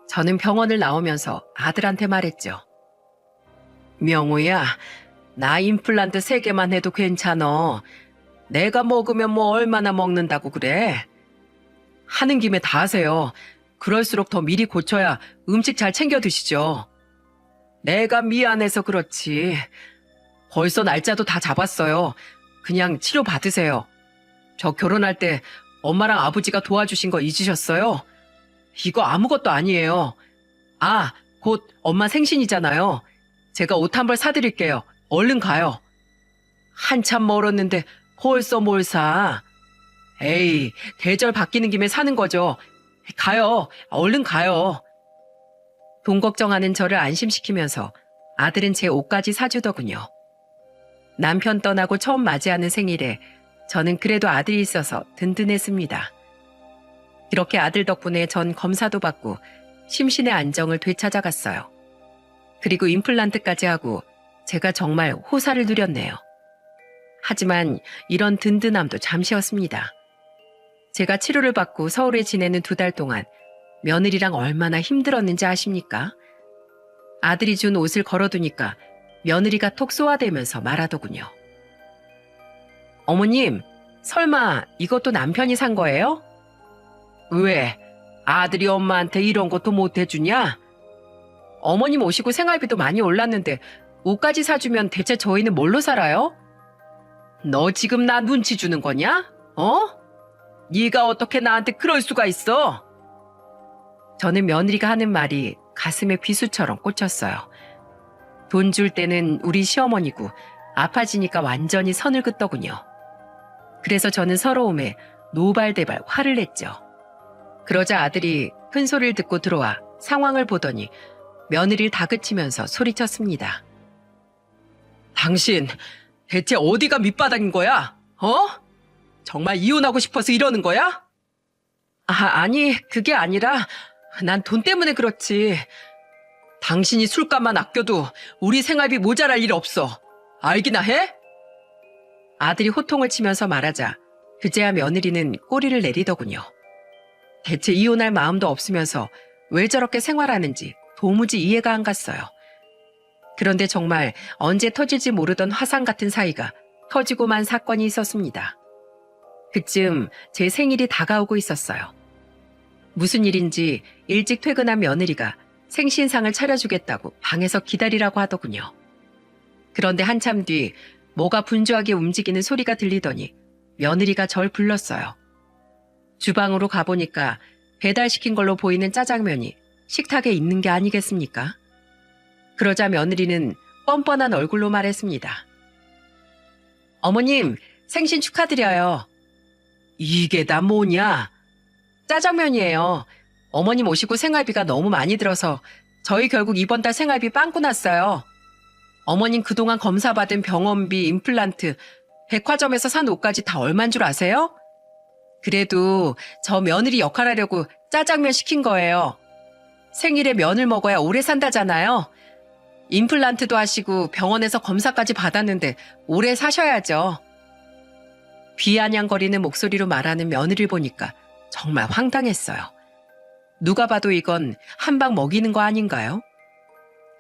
저는 병원을 나오면서 아들한테 말했죠. 명우야, 나 임플란트 3개만 해도 괜찮어. 내가 먹으면 뭐 얼마나 먹는다고 그래? 하는 김에 다 하세요. 그럴수록 더 미리 고쳐야 음식 잘 챙겨 드시죠. 내가 미안해서 그렇지. 벌써 날짜도 다 잡았어요. 그냥 치료 받으세요. 저 결혼할 때 엄마랑 아버지가 도와주신 거 잊으셨어요? 이거 아무것도 아니에요. 아, 곧 엄마 생신이잖아요. 제가 옷 한 벌 사드릴게요. 얼른 가요. 한참 멀었는데 벌써 뭘 사? 에이, 계절 바뀌는 김에 사는 거죠. 가요. 얼른 가요. 돈 걱정하는 저를 안심시키면서 아들은 제 옷까지 사주더군요. 남편 떠나고 처음 맞이하는 생일에 저는 그래도 아들이 있어서 든든했습니다. 이렇게 아들 덕분에 전 검사도 받고 심신의 안정을 되찾아갔어요. 그리고 임플란트까지 하고 제가 정말 호사를 누렸네요. 하지만 이런 든든함도 잠시였습니다. 제가 치료를 받고 서울에 지내는 2달 동안 며느리랑 얼마나 힘들었는지 아십니까? 아들이 준 옷을 걸어두니까 며느리가 톡 쏘아대면서 말하더군요. 어머님, 설마 이것도 남편이 산 거예요? 왜? 아들이 엄마한테 이런 것도 못 해주냐? 어머님 오시고 생활비도 많이 올랐는데 옷까지 사주면 대체 저희는 뭘로 살아요? 너 지금 나 눈치 주는 거냐? 어? 네가 어떻게 나한테 그럴 수가 있어? 저는 며느리가 하는 말이 가슴에 비수처럼 꽂혔어요. 돈 줄 때는 우리 시어머니고 아파지니까 완전히 선을 긋더군요. 그래서 저는 서러움에 노발대발 화를 냈죠. 그러자 아들이 큰 소리를 듣고 들어와 상황을 보더니 며느리를 다그치면서 소리쳤습니다. 당신 대체 어디가 밑바닥인 거야? 어? 정말 이혼하고 싶어서 이러는 거야? 아니 그게 아니라 난 돈 때문에 그렇지. 당신이 술값만 아껴도 우리 생활비 모자랄 일 없어. 알기나 해? 아들이 호통을 치면서 말하자 그제야 며느리는 꼬리를 내리더군요. 대체 이혼할 마음도 없으면서 왜 저렇게 생활하는지 도무지 이해가 안 갔어요. 그런데 정말 언제 터질지 모르던 화상 같은 사이가 터지고만 사건이 있었습니다. 그쯤 제 생일이 다가오고 있었어요. 무슨 일인지 일찍 퇴근한 며느리가 생신상을 차려주겠다고 방에서 기다리라고 하더군요. 그런데 한참 뒤 뭐가 분주하게 움직이는 소리가 들리더니 며느리가 절 불렀어요. 주방으로 가보니까 배달시킨 걸로 보이는 짜장면이 식탁에 있는 게 아니겠습니까? 그러자 며느리는 뻔뻔한 얼굴로 말했습니다. 어머님, 생신 축하드려요. 이게 다 뭐냐? 짜장면이에요. 어머님 오시고 생활비가 너무 많이 들어서 저희 결국 이번 달 생활비 빵꾸 났어요. 어머님 그동안 검사받은 병원비, 임플란트, 백화점에서 산 옷까지 다 얼만 줄 아세요? 그래도 저 며느리 역할하려고 짜장면 시킨 거예요. 생일에 면을 먹어야 오래 산다잖아요. 임플란트도 하시고 병원에서 검사까지 받았는데 오래 사셔야죠. 비아냥거리는 목소리로 말하는 며느리를 보니까 정말 황당했어요. 누가 봐도 이건 한 방 먹이는 거 아닌가요?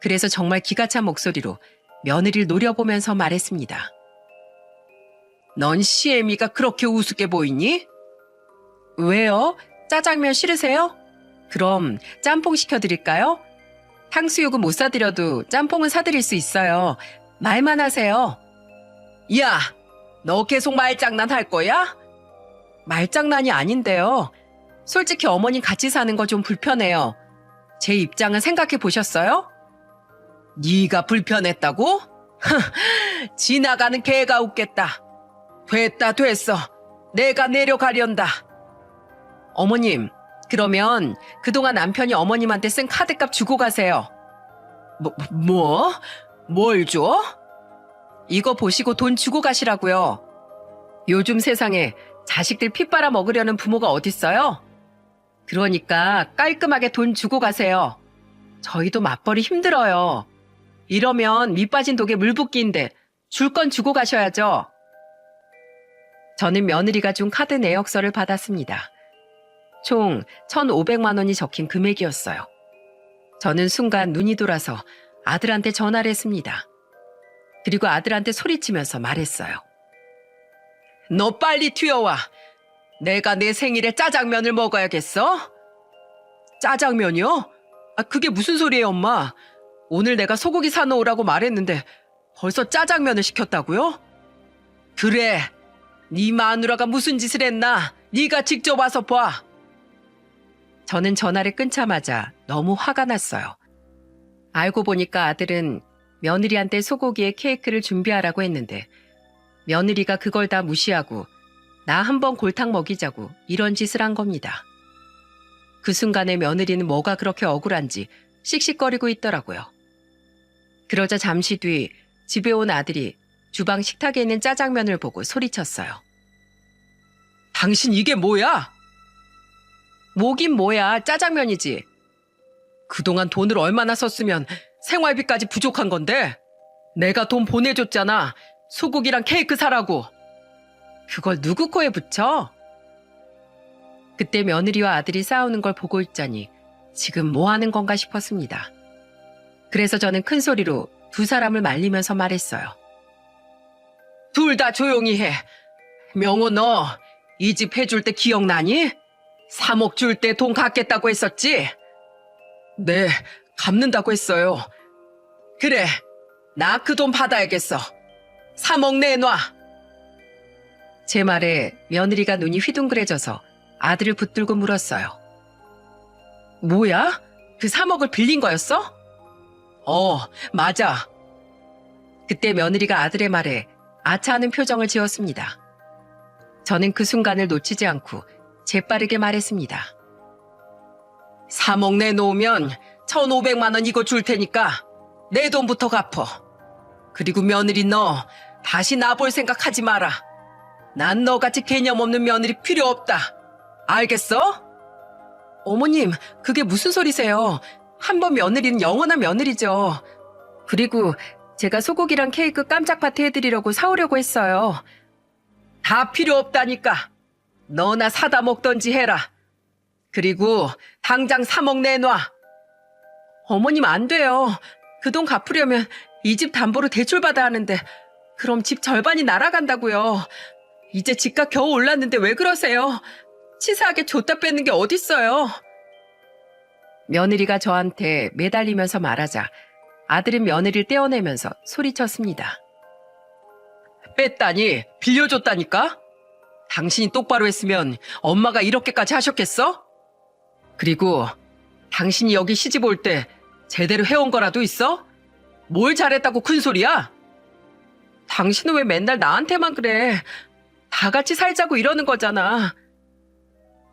그래서 정말 기가 찬 목소리로 며느리를 노려보면서 말했습니다. 넌 시애미가 그렇게 우습게 보이니? 왜요? 짜장면 싫으세요? 그럼 짬뽕 시켜드릴까요? 탕수육은 못 사드려도 짬뽕은 사드릴 수 있어요. 말만 하세요. 야, 너 계속 말장난 할 거야? 말장난이 아닌데요. 솔직히 어머님 같이 사는 거 좀 불편해요. 제 입장은 생각해 보셨어요? 네가 불편했다고? 지나가는 개가 웃겠다. 됐어. 내가 내려가련다. 어머님, 그러면 그동안 남편이 어머님한테 쓴 카드값 주고 가세요. 뭐? 뭘 줘? 이거 보시고 돈 주고 가시라고요. 요즘 세상에 자식들 피 빨아 먹으려는 부모가 어딨어요? 그러니까 깔끔하게 돈 주고 가세요. 저희도 맞벌이 힘들어요. 이러면 밑 빠진 독에 물 붓기인데 줄 건 주고 가셔야죠. 저는 며느리가 준 카드 내역서를 받았습니다. 총 1,500만 원이 적힌 금액이었어요. 저는 순간 눈이 돌아서 아들한테 전화를 했습니다. 그리고 아들한테 소리치면서 말했어요. 너 빨리 튀어와. 내가 내 생일에 짜장면을 먹어야겠어? 짜장면이요? 그게 무슨 소리예요, 엄마? 오늘 내가 소고기 사놓으라고 말했는데 벌써 짜장면을 시켰다고요? 그래, 네 마누라가 무슨 짓을 했나? 네가 직접 와서 봐. 저는 전화를 끊자마자 너무 화가 났어요. 알고 보니까 아들은 며느리한테 소고기에 케이크를 준비하라고 했는데 며느리가 그걸 다 무시하고 나 한번 골탕 먹이자고 이런 짓을 한 겁니다. 그 순간에 며느리는 뭐가 그렇게 억울한지 씩씩거리고 있더라고요. 그러자 잠시 뒤 집에 온 아들이 주방 식탁에 있는 짜장면을 보고 소리쳤어요. 당신 이게 뭐야? 뭐긴 뭐야, 짜장면이지. 그동안 돈을 얼마나 썼으면 생활비까지 부족한 건데 내가 돈 보내줬잖아. 소고기랑 케이크 사라고. 그걸 누구 코에 붙여? 그때 며느리와 아들이 싸우는 걸 보고 있자니 지금 뭐 하는 건가 싶었습니다. 그래서 저는 큰 소리로 두 사람을 말리면서 말했어요. 둘 다 조용히 해. 명호, 너 이 집 해줄 때 기억나니? 3억 줄 때 돈 갚겠다고 했었지? 네, 갚는다고 했어요. 그래, 나 그 돈 받아야겠어. 3억 내놔. 제 말에 며느리가 눈이 휘둥그레져서 아들을 붙들고 물었어요. 뭐야? 그 3억을 빌린 거였어? 맞아. 그때 며느리가 아들의 말에 아차하는 표정을 지었습니다. 저는 그 순간을 놓치지 않고 재빠르게 말했습니다. 3억 내놓으면 1,500만 원 이거 줄 테니까 내 돈부터 갚어. 그리고 며느리 너 다시 나 볼 생각하지 마라. 난 너같이 개념 없는 며느리 필요 없다. 알겠어? 어머님, 그게 무슨 소리세요? 한 번 며느리는 영원한 며느리죠. 그리고 제가 소고기랑 케이크 깜짝 파티 해드리려고 사오려고 했어요. 다 필요 없다니까. 너나 사다 먹던지 해라. 그리고 당장 3억 내놔. 어머님 안 돼요. 그 돈 갚으려면 이 집 담보로 대출받아야 하는데 그럼 집 절반이 날아간다고요. 이제 집값 겨우 올랐는데 왜 그러세요? 치사하게 줬다 뺏는 게 어딨어요. 며느리가 저한테 매달리면서 말하자 아들은 며느리를 떼어내면서 소리쳤습니다. 뺐다니? 빌려줬다니까? 당신이 똑바로 했으면 엄마가 이렇게까지 하셨겠어? 그리고 당신이 여기 시집 올 때 제대로 해온 거라도 있어? 뭘 잘했다고 큰 소리야? 당신은 왜 맨날 나한테만 그래? 다 같이 살자고 이러는 거잖아.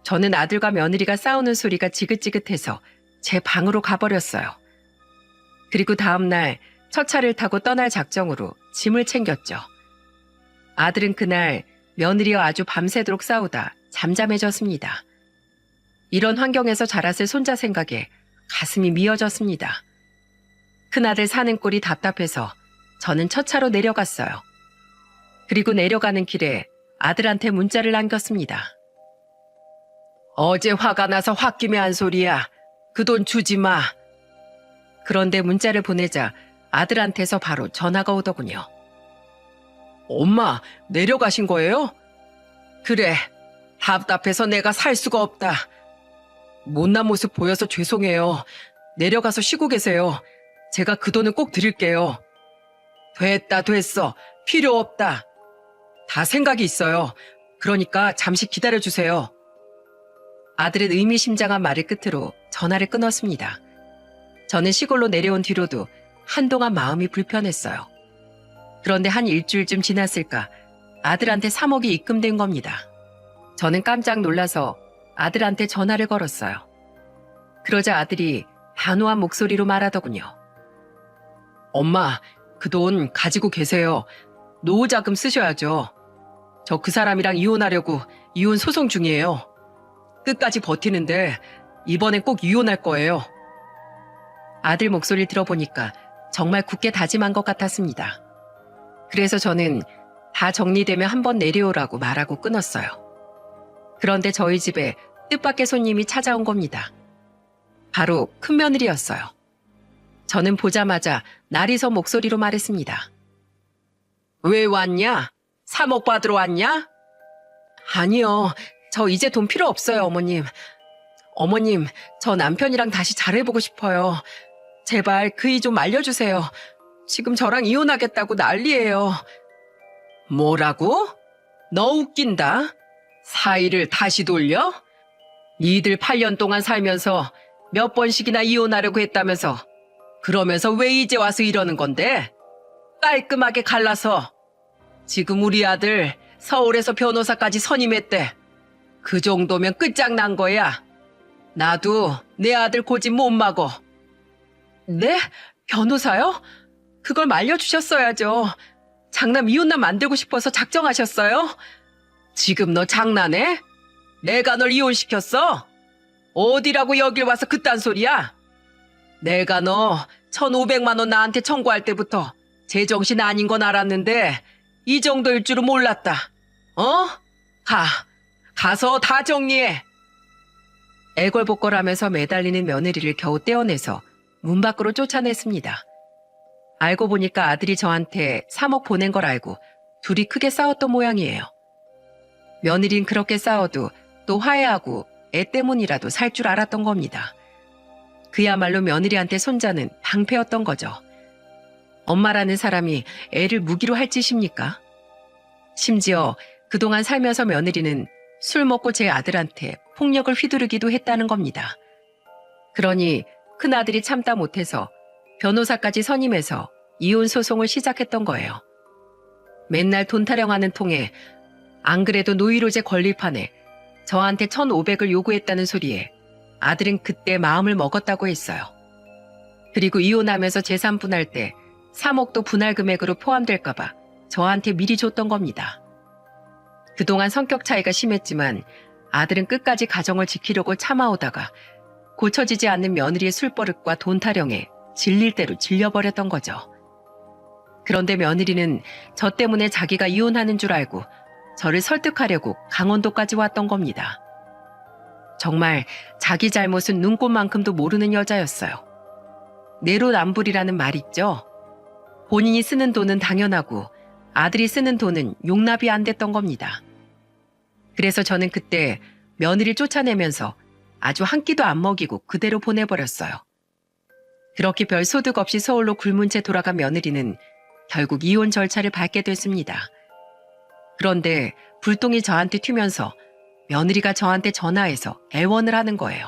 저는 아들과 며느리가 싸우는 소리가 지긋지긋해서 제 방으로 가버렸어요. 그리고 다음날 첫 차를 타고 떠날 작정으로 짐을 챙겼죠. 아들은 그날 며느리와 아주 밤새도록 싸우다 잠잠해졌습니다. 이런 환경에서 자랐을 손자 생각에 가슴이 미어졌습니다. 큰아들 사는 꼴이 답답해서 저는 첫 차로 내려갔어요. 그리고 내려가는 길에 아들한테 문자를 남겼습니다. 어제 화가 나서 홧김에 한 소리야. 그 돈 주지 마. 그런데 문자를 보내자 아들한테서 바로 전화가 오더군요. 엄마, 내려가신 거예요? 그래, 답답해서 내가 살 수가 없다. 못난 모습 보여서 죄송해요. 내려가서 쉬고 계세요. 제가 그 돈은 꼭 드릴게요. 됐다, 됐어. 필요 없다. 다 생각이 있어요. 그러니까 잠시 기다려주세요. 아들은 의미심장한 말을 끝으로 전화를 끊었습니다. 저는 시골로 내려온 뒤로도 한동안 마음이 불편했어요. 그런데 한 일주일쯤 지났을까 아들한테 3억이 입금된 겁니다. 저는 깜짝 놀라서 아들한테 전화를 걸었어요. 그러자 아들이 단호한 목소리로 말하더군요. 엄마, 그 돈 가지고 계세요. 노후자금 쓰셔야죠. 저 그 사람이랑 이혼하려고 이혼 소송 중이에요. 끝까지 버티는데 이번엔 꼭 이혼할 거예요. 아들 목소리를 들어보니까 정말 굳게 다짐한 것 같았습니다. 그래서 저는 다 정리되면 한번 내려오라고 말하고 끊었어요. 그런데 저희 집에 뜻밖의 손님이 찾아온 겁니다. 바로 큰며느리였어요. 저는 보자마자 날이 서 목소리로 말했습니다. 왜 왔냐? 3억 받으러 왔냐? 아니요. 저 이제 돈 필요 없어요, 어머님. 어머님, 저 남편이랑 다시 잘해보고 싶어요. 제발 그이 좀 알려주세요. 지금 저랑 이혼하겠다고 난리예요. 뭐라고? 너 웃긴다. 사이를 다시 돌려? 니들 8년 동안 살면서 몇 번씩이나 이혼하려고 했다면서 그러면서 왜 이제 와서 이러는 건데? 깔끔하게 갈라서 지금 우리 아들 서울에서 변호사까지 선임했대. 그 정도면 끝장난 거야. 나도 내 아들 고집 못 막어. 네? 변호사요? 그걸 말려주셨어야죠. 장남 이혼남 만들고 싶어서 작정하셨어요? 지금 너 장난해? 내가 널 이혼시켰어? 어디라고 여길 와서 그딴 소리야? 내가 너 1,500만 원 나한테 청구할 때부터 제정신 아닌 건 알았는데 이 정도일 줄은 몰랐다. 어? 가서 다 정리해. 애걸복걸하면서 매달리는 며느리를 겨우 떼어내서 문 밖으로 쫓아냈습니다. 알고 보니까 아들이 저한테 3억 보낸 걸 알고 둘이 크게 싸웠던 모양이에요. 며느린 그렇게 싸워도 또 화해하고 애 때문이라도 살 줄 알았던 겁니다. 그야말로 며느리한테 손자는 방패였던 거죠. 엄마라는 사람이 애를 무기로 할 짓입니까? 심지어 그동안 살면서 며느리는 술 먹고 제 아들한테 폭력을 휘두르기도 했다는 겁니다. 그러니 큰아들이 참다 못해서 변호사까지 선임해서 이혼 소송을 시작했던 거예요. 맨날 돈 타령하는 통에 안 그래도 노이로제 권리판에 저한테 1,500을 요구했다는 소리에 아들은 그때 마음을 먹었다고 했어요. 그리고 이혼하면서 재산 분할 때 3억도 분할 금액으로 포함될까봐 저한테 미리 줬던 겁니다. 그동안 성격 차이가 심했지만 아들은 끝까지 가정을 지키려고 참아오다가 고쳐지지 않는 며느리의 술버릇과 돈 타령에 질릴 대로 질려버렸던 거죠. 그런데 며느리는 저 때문에 자기가 이혼하는 줄 알고 저를 설득하려고 강원도까지 왔던 겁니다. 정말 자기 잘못은 눈꽃만큼도 모르는 여자였어요. 내로남불이라는 말 있죠? 본인이 쓰는 돈은 당연하고 아들이 쓰는 돈은 용납이 안 됐던 겁니다. 그래서 저는 그때 며느리를 쫓아내면서 아주 한 끼도 안 먹이고 그대로 보내버렸어요. 그렇게 별 소득 없이 서울로 굶은 채 돌아간 며느리는 결국 이혼 절차를 밟게 됐습니다. 그런데 불똥이 저한테 튀면서 며느리가 저한테 전화해서 애원을 하는 거예요.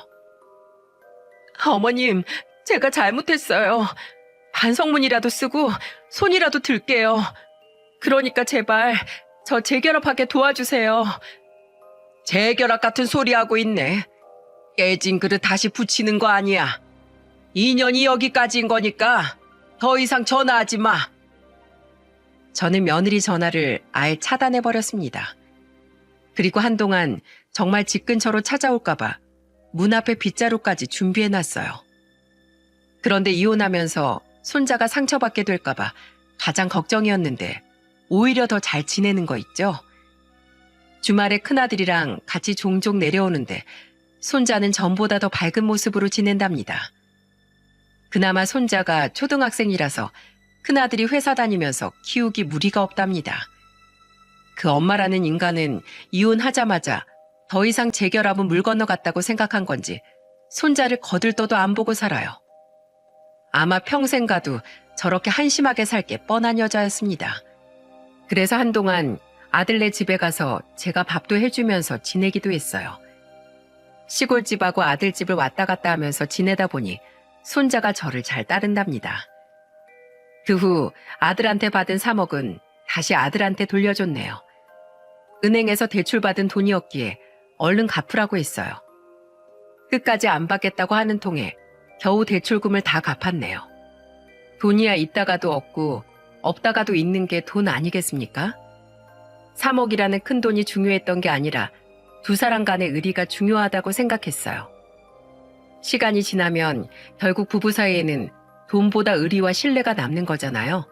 어머님, 제가 잘못했어요. 반성문이라도 쓰고 손이라도 들게요. 그러니까 제발 저 재결합하게 도와주세요. 재결합 같은 소리 하고 있네. 깨진 그릇 다시 붙이는 거 아니야. 인연이 여기까지인 거니까 더 이상 전화하지 마. 저는 며느리 전화를 아예 차단해버렸습니다. 그리고 한동안 정말 집 근처로 찾아올까봐 문 앞에 빗자루까지 준비해놨어요. 그런데 이혼하면서 손자가 상처받게 될까봐 가장 걱정이었는데 오히려 더 잘 지내는 거 있죠? 주말에 큰아들이랑 같이 종종 내려오는데 손자는 전보다 더 밝은 모습으로 지낸답니다. 그나마 손자가 초등학생이라서 큰아들이 회사 다니면서 키우기 무리가 없답니다. 그 엄마라는 인간은 이혼하자마자 더 이상 재결합은 물 건너갔다고 생각한 건지 손자를 거들떠도 안 보고 살아요. 아마 평생 가도 저렇게 한심하게 살 게 뻔한 여자였습니다. 그래서 한동안 아들네 집에 가서 제가 밥도 해주면서 지내기도 했어요. 시골집하고 아들집을 왔다 갔다 하면서 지내다 보니 손자가 저를 잘 따른답니다. 그 후 아들한테 받은 3억은 다시 아들한테 돌려줬네요. 은행에서 대출받은 돈이었기에 얼른 갚으라고 했어요. 끝까지 안 받겠다고 하는 통에 겨우 대출금을 다 갚았네요. 돈이야 있다가도 없고 없다가도 있는 게 돈 아니겠습니까? 3억이라는 큰 돈이 중요했던 게 아니라 두 사람 간의 의리가 중요하다고 생각했어요. 시간이 지나면 결국 부부 사이에는 돈보다 의리와 신뢰가 남는 거잖아요.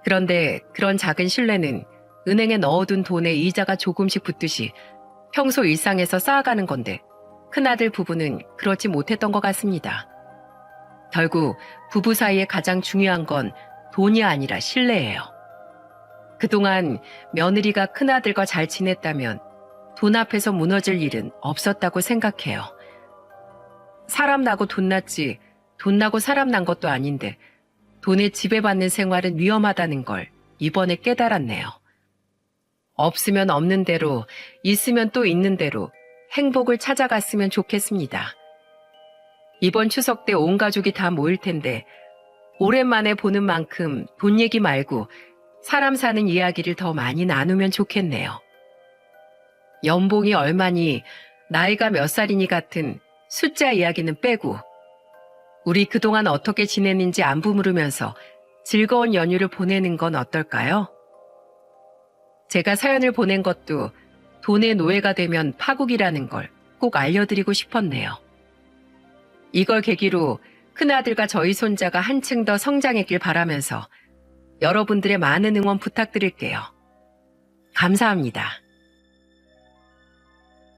그런데 그런 작은 신뢰는 은행에 넣어둔 돈에 이자가 조금씩 붙듯이 평소 일상에서 쌓아가는 건데 큰아들 부부는 그렇지 못했던 것 같습니다. 결국 부부 사이에 가장 중요한 건 돈이 아니라 신뢰예요. 그동안 며느리가 큰아들과 잘 지냈다면 돈 앞에서 무너질 일은 없었다고 생각해요. 사람 나고 돈 났지 돈 나고 사람 난 것도 아닌데 돈에 지배받는 생활은 위험하다는 걸 이번에 깨달았네요. 없으면 없는 대로, 있으면 또 있는 대로 행복을 찾아갔으면 좋겠습니다. 이번 추석 때 온 가족이 다 모일 텐데 오랜만에 보는 만큼 돈 얘기 말고 사람 사는 이야기를 더 많이 나누면 좋겠네요. 연봉이 얼마니, 나이가 몇 살이니 같은 숫자 이야기는 빼고 우리 그동안 어떻게 지냈는지 안부 물으면서 즐거운 연휴를 보내는 건 어떨까요? 제가 사연을 보낸 것도 돈의 노예가 되면 파국이라는 걸 꼭 알려드리고 싶었네요. 이걸 계기로 큰아들과 저희 손자가 한층 더 성장했길 바라면서 여러분들의 많은 응원 부탁드릴게요. 감사합니다.